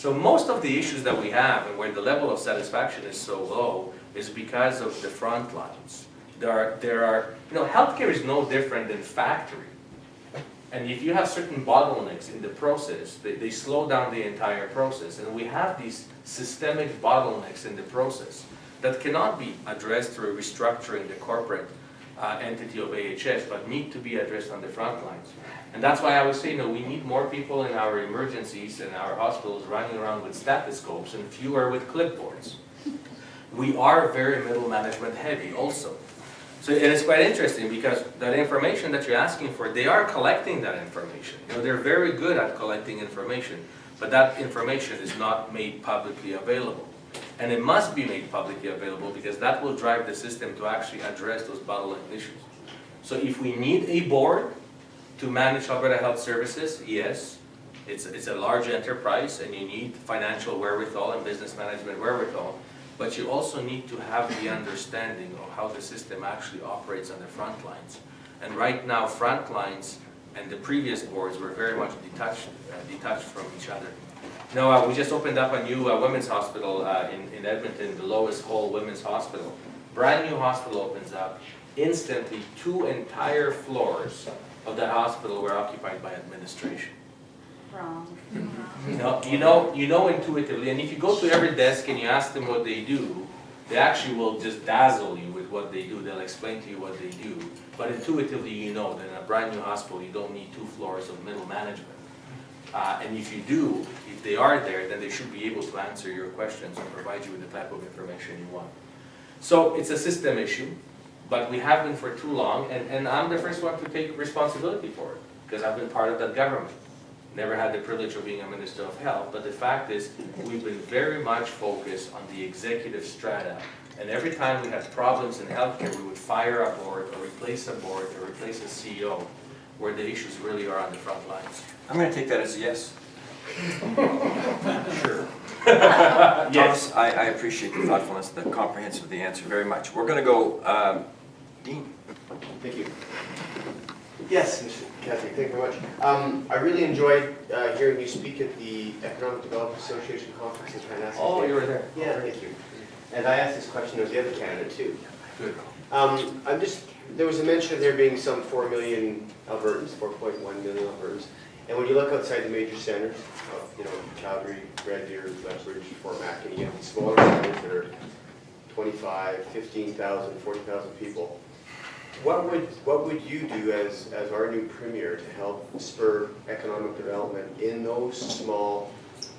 So most of the issues that we have and where the level of satisfaction is so low is because of the front lines. Healthcare is no different than factory. And if you have certain bottlenecks in the process, they slow down the entire process. And we have these systemic bottlenecks in the process that cannot be addressed through restructuring the corporate entity of AHS, but need to be addressed on the front lines. And that's why I was saying, we need more people in our emergencies and our hospitals running around with stethoscopes and fewer with clipboards. We are very middle management heavy also. So, and it's quite interesting because that information that you're asking for, they are collecting that information. They're very good at collecting information, but that information is not made publicly available. And it must be made publicly available because that will drive the system to actually address those bottleneck issues. So if we need a board to manage Alberta Health Services, yes, it's a large enterprise and you need financial wherewithal and business management wherewithal. But you also need to have the understanding of how the system actually operates on the front lines. And right now, front lines and the previous boards were very much detached from each other. Now, we just opened up a new women's hospital in Edmonton, the Lowest Hole Women's Hospital. Brand new hospital opens up. Instantly, 2 entire floors of the hospital were occupied by administration. Wrong. You know intuitively, and if you go to every desk and you ask them what they do, they actually will just dazzle you with what they do. They'll explain to you what they do. But intuitively you know that in a brand new hospital you don't need 2 floors of middle management. And if you do, if they are there, then they should be able to answer your questions and provide you with the type of information you want. So it's a system issue, but we have been for too long, and I'm the first one to take responsibility for it, because I've been part of that government. Never had the privilege of being a Minister of Health, but the fact is we've been very much focused on the executive strata. And every time we had problems in healthcare, we would fire a board or replace a CEO, where the issues really are on the front lines. I'm going to take that as a yes. Sure. Yes. I appreciate the thoughtfulness, the comprehensive of the answer very much. We're going to go, Dean. Thank you. Yes, Mr. Cassidy, thank you very much. I really enjoyed hearing you speak at the Economic Development Association conference in Parnassus. Oh, you were there. Yeah, thank you. And I asked this question of the other candidate too. Good. There was a mention of there being some 4 million Albertans, 4.1 million Albertans. And when you look outside the major centers, Calgary, Red Deer, Lethbridge, Fort Mac, and you get these smaller centers that are 25, 15,000, 40,000 people. What would you do as our new premier to help spur economic development in those small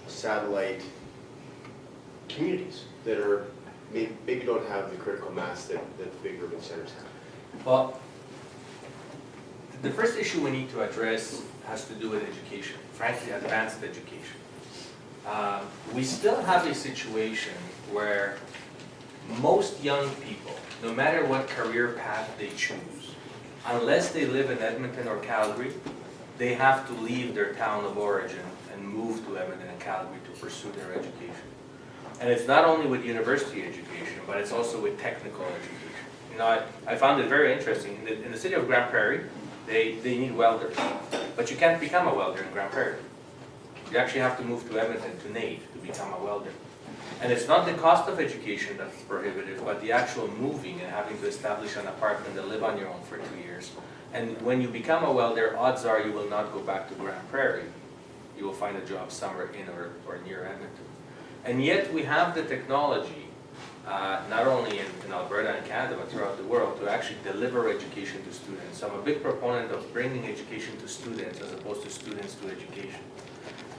satellite communities that are maybe don't have the critical mass that big urban centers have? Well, the first issue we need to address has to do with education, frankly, advanced education. We still have a situation where most young people, no matter what career path they choose, unless they live in Edmonton or Calgary, they have to leave their town of origin and move to Edmonton and Calgary to pursue their education. And it's not only with university education, but it's also with technical education. I found it very interesting. In the city of Grand Prairie, they need welders, but you can't become a welder in Grand Prairie. You actually have to move to Edmonton, to NAIT, to become a welder. And it's not the cost of education that's prohibitive, but the actual moving and having to establish an apartment and live on your own for 2 years. And when you become a welder, odds are you will not go back to Grand Prairie. You will find a job somewhere in or near Edmonton. And yet we have the technology, not only in Alberta and Canada, but throughout the world, to actually deliver education to students. So I'm a big proponent of bringing education to students as opposed to students to education.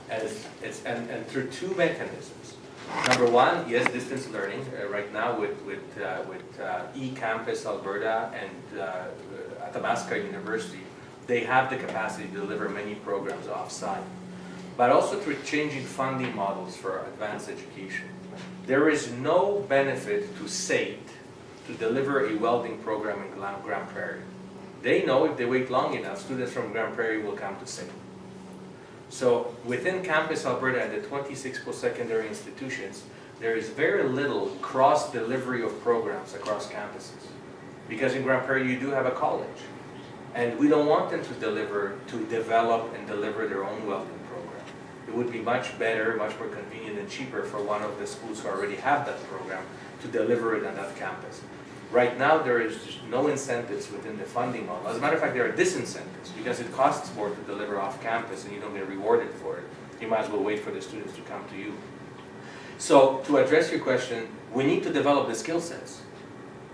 And through 2 mechanisms. Number one, yes, distance learning. Right now with eCampus Alberta and Athabasca University, they have the capacity to deliver many programs off-site. But also through changing funding models for advanced education. There is no benefit to Sept to deliver a welding program in Grand Prairie. They know if they wait long enough, students from Grand Prairie will come to Sept. So within Campus Alberta and the 26 post-secondary institutions, there is very little cross-delivery of programs across campuses. Because in Grand Prairie you do have a college. And we don't want them to develop and deliver their own welding program. it would be much better, much more convenient and cheaper for one of the schools who already have that program to deliver it on that campus. Right now, there is just no incentives within the funding model. As a matter of fact, there are disincentives because it costs more to deliver off campus and you don't get rewarded for it. You might as well wait for the students to come to you. So to address your question, we need to develop the skill sets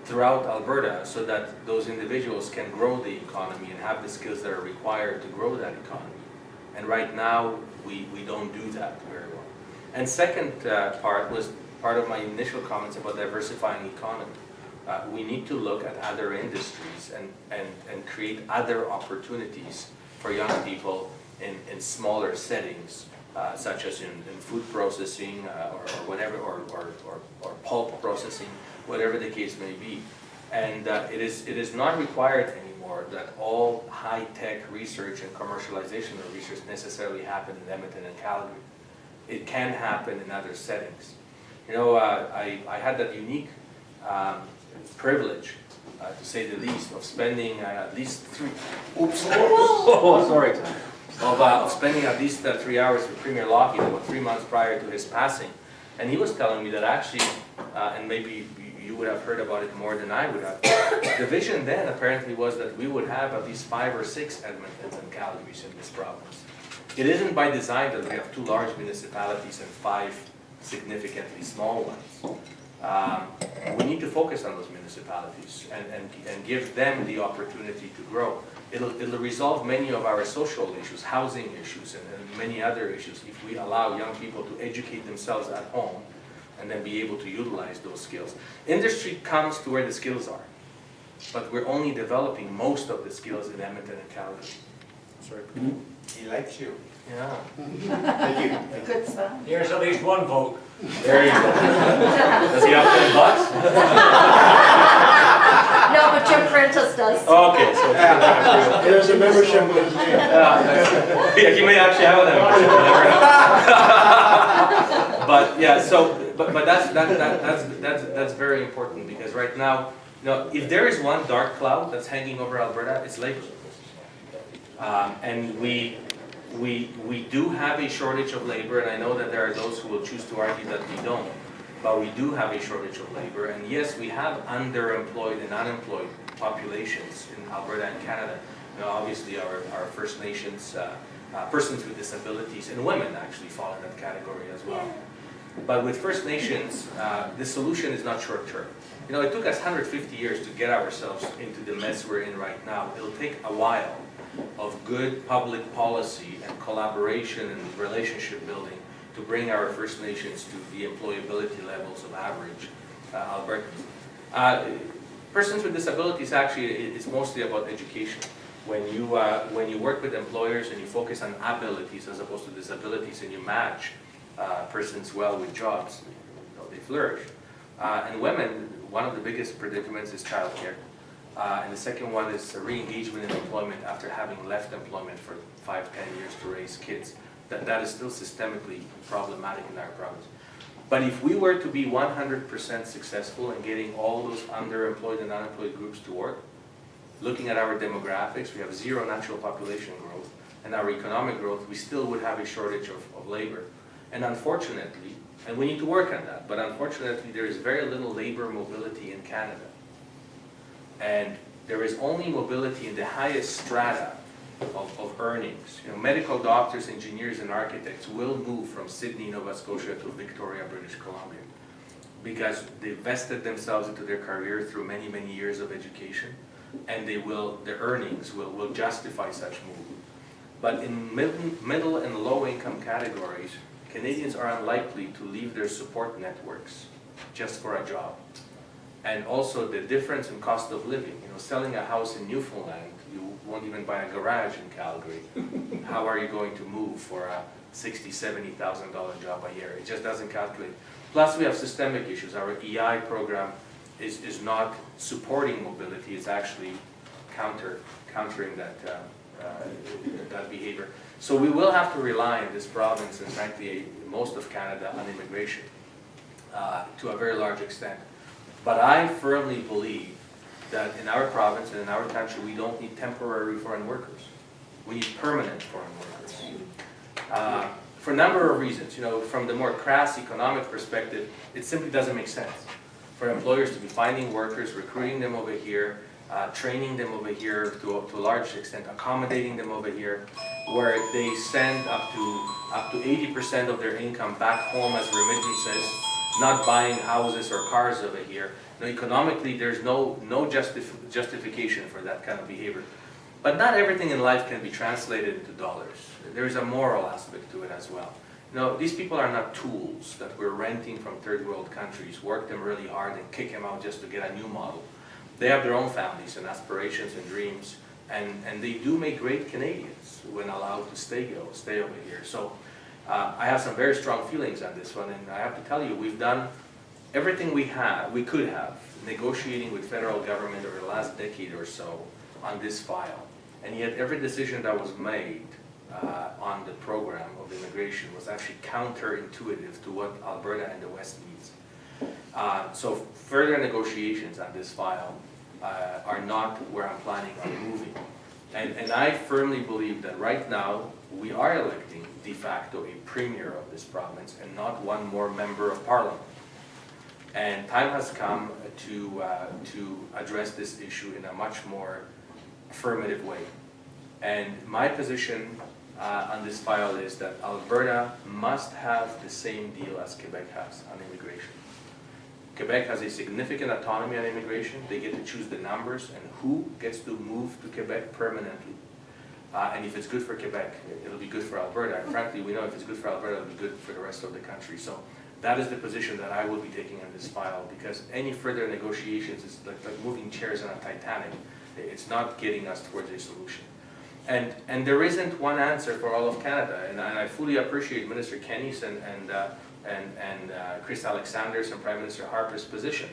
throughout Alberta so that those individuals can grow the economy and have the skills that are required to grow that economy. And right now, we don't do that very well. And second part was part of my initial comments about diversifying economy. We need to look at other industries and create other opportunities for young people in smaller settings, such as in food processing or whatever, or pulp processing, whatever the case may be. And it is not required anymore that all high-tech research and commercialization of research necessarily happen in Edmonton and Calgary. It can happen in other settings. You know, I had that unique privilege, to say the least, of spending at least of spending at least 3 hours with Premier Lockheed about 3 months prior to his passing. And he was telling me that actually, and maybe you would have heard about it more than I would have, the vision then apparently was that we would have at least 5 or 6 Edmontons and Calgarys in this province. It isn't by design that we have 2 large municipalities and 5 significantly small ones. We need to focus on those municipalities and give them the opportunity to grow. It'll resolve many of our social issues, housing issues, and many other issues if we allow young people to educate themselves at home and then be able to utilize those skills. Industry comes to where the skills are, but we're only developing most of the skills in Edmonton and Calgary. Sorry. He likes you. Yeah. Thank you. Good son. Here's at least one vote. There you go. Does he have $10? No, but your apprentice does. Okay, so There's a membership with his name. yeah, he may actually have a membership. But yeah, so but that's very important because right now, you know, if there is one dark cloud that's hanging over Alberta, it's labor. And we do have a shortage of labor, and I know that there are those who will choose to argue that we don't, but we do have a shortage of labor, and yes, we have underemployed and unemployed populations in Alberta and Canada. You know, obviously our First Nations, persons with disabilities, and women actually fall in that category as well. But with First Nations, the solution is not short-term. You know, it took us 150 years to get ourselves into the mess we're in right now. It'll take a while of good public policy and collaboration and relationship building to bring our First Nations to the employability levels of average Albertans. Persons with disabilities, actually, it's mostly about education. When you work with employers and you focus on abilities as opposed to disabilities, and you match persons well with jobs, you know, they flourish. And women, one of the biggest predicaments is childcare. And the second one is re-engagement in employment after having left employment for 5-10 years to raise kids. That is still systemically problematic in our province. But if we were to be 100% successful in getting all those underemployed and unemployed groups to work, looking at our demographics, we have 0 natural population growth, and our economic growth, we still would have a shortage of labor. And unfortunately, and we need to work on that, but unfortunately there is very little labor mobility in Canada. And there is only mobility in the highest strata of earnings. You know, medical doctors, engineers, and architects will move from Sydney, Nova Scotia to Victoria, British Columbia, because they vested themselves into their career through many, many years of education, and their earnings will justify such move. But in middle and low income categories, Canadians are unlikely to leave their support networks just for a job. And also the difference in cost of living. You know, selling a house in Newfoundland, you won't even buy a garage in Calgary. How are you going to move for a $60,000, $70,000 job a year? It just doesn't calculate. Plus we have systemic issues. Our EI program is not supporting mobility, it's actually countering that behavior. So we will have to rely in this province, and frankly most of Canada, on immigration to a very large extent. But I firmly believe that in our province and in our country, we don't need temporary foreign workers. We need permanent foreign workers. for a number of reasons. From the more crass economic perspective, it simply doesn't make sense for employers to be finding workers, recruiting them over here, training them over here to a large extent, accommodating them over here, where they send up to 80% of their income back home as remittances, not buying houses or cars over here. Economically, there's no justification for that kind of behavior. But not everything in life can be translated into dollars. There's a moral aspect to it as well. These people are not tools that we're renting from third world countries, work them really hard and kick them out just to get a new model. They have their own families and aspirations and dreams, and they do make great Canadians when allowed to stay over here. So I have some very strong feelings on this one, and I have to tell you, we've done everything we could have, negotiating with federal government over the last decade or so on this file. And yet every decision that was made on the program of immigration was actually counterintuitive to what Alberta and the West needs. So further negotiations on this file are not where I'm planning on moving. And I firmly believe that right now we are electing de facto a premier of this province and not one more member of parliament. And time has come to address this issue in a much more affirmative way. And my position on this file is that Alberta must have the same deal as Quebec has on immigration. Quebec has a significant autonomy on immigration. They get to choose the numbers and who gets to move to Quebec permanently. And if it's good for Quebec, it'll be good for Alberta. And frankly, we know if it's good for Alberta, it'll be good for the rest of the country. So that is the position that I will be taking on this file, because any further negotiations is like moving chairs on a Titanic. It's not getting us towards a solution. And there isn't one answer for all of Canada, and I fully appreciate Minister Kenny's and Chris Alexander's and Prime Minister Harper's position,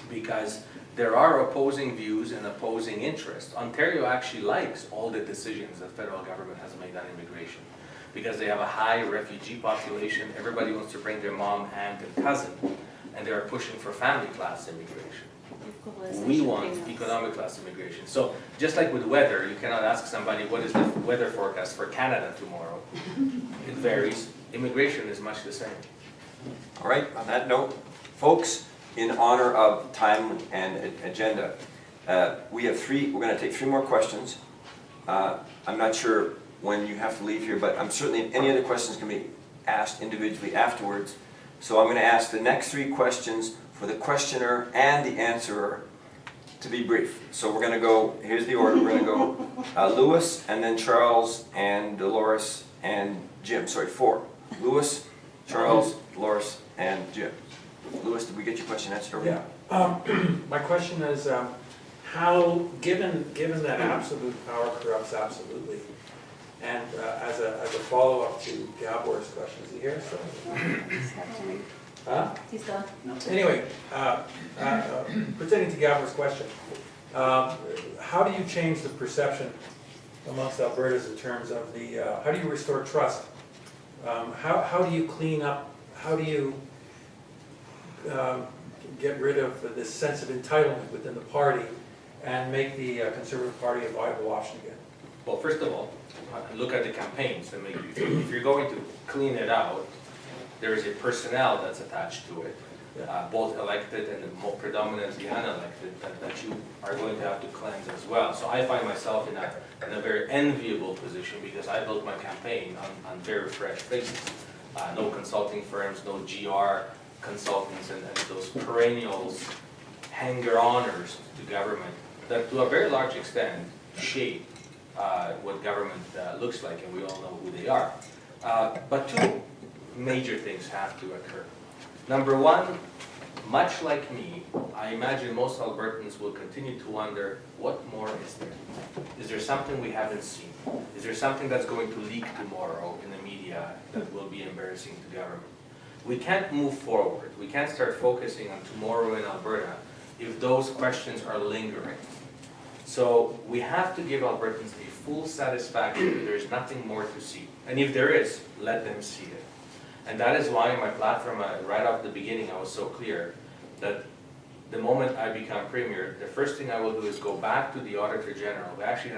because there are opposing views and opposing interests. Ontario actually likes all the decisions the federal government has made on immigration, because they have a high refugee population. Everybody wants to bring their mom, aunt, and cousin, and they are pushing for family class immigration. We want economic class immigration. So just like with weather, you cannot ask somebody what is the weather forecast for Canada tomorrow. It varies. Immigration is much the same. All right, on that note, folks, in honor of time and agenda, we're going to take 3 more questions. I'm not sure when you have to leave here, but I'm certainly, any other questions can be asked individually afterwards. So I'm going to ask the next 3 questions for the questioner and the answerer to be brief. So we're going to go, here's the order, we're going to go Louis, and then Charles, and Dolores, and Jim. Sorry, 4. Louis, Charles, Dolores, and Jim. Louis, did we get your question answered already? Yeah. My question is, how, given that absolute power corrupts absolutely, and as a follow-up to Gabor's question, is he here? Huh? He's gone. Anyway, pertaining to Gabor's question, how do you change the perception amongst Albertans in terms of the, how do you restore trust? How do you clean up, how do you get rid of this sense of entitlement within the party and make the Conservative Party a viable option again? Well, first of all, look at the campaigns and make, if you're going to clean it out, there is a personnel that's attached to it, both elected and more predominantly unelected, that you are going to have to cleanse as well. So I find myself in a very enviable position, because I built my campaign on very fresh faces. No consulting firms, no GR consultants, and those perennials, hanger-oners to government that to a very large extent shape what government looks like, and we all know who they are. But 2 major things have to occur. Number 1, much like me, I imagine most Albertans will continue to wonder, what more is there? Is there something we haven't seen? Is there something that's going to leak tomorrow in the media that will be embarrassing to government? We can't move forward. We can't start focusing on tomorrow in Alberta if those questions are lingering. So we have to give Albertans a full satisfaction that there's nothing more to see. And if there is, let them see it. And that is why in my platform, right off the beginning, I was so clear that the moment I become Premier, the first thing I will do is go back to the Auditor General, who actually has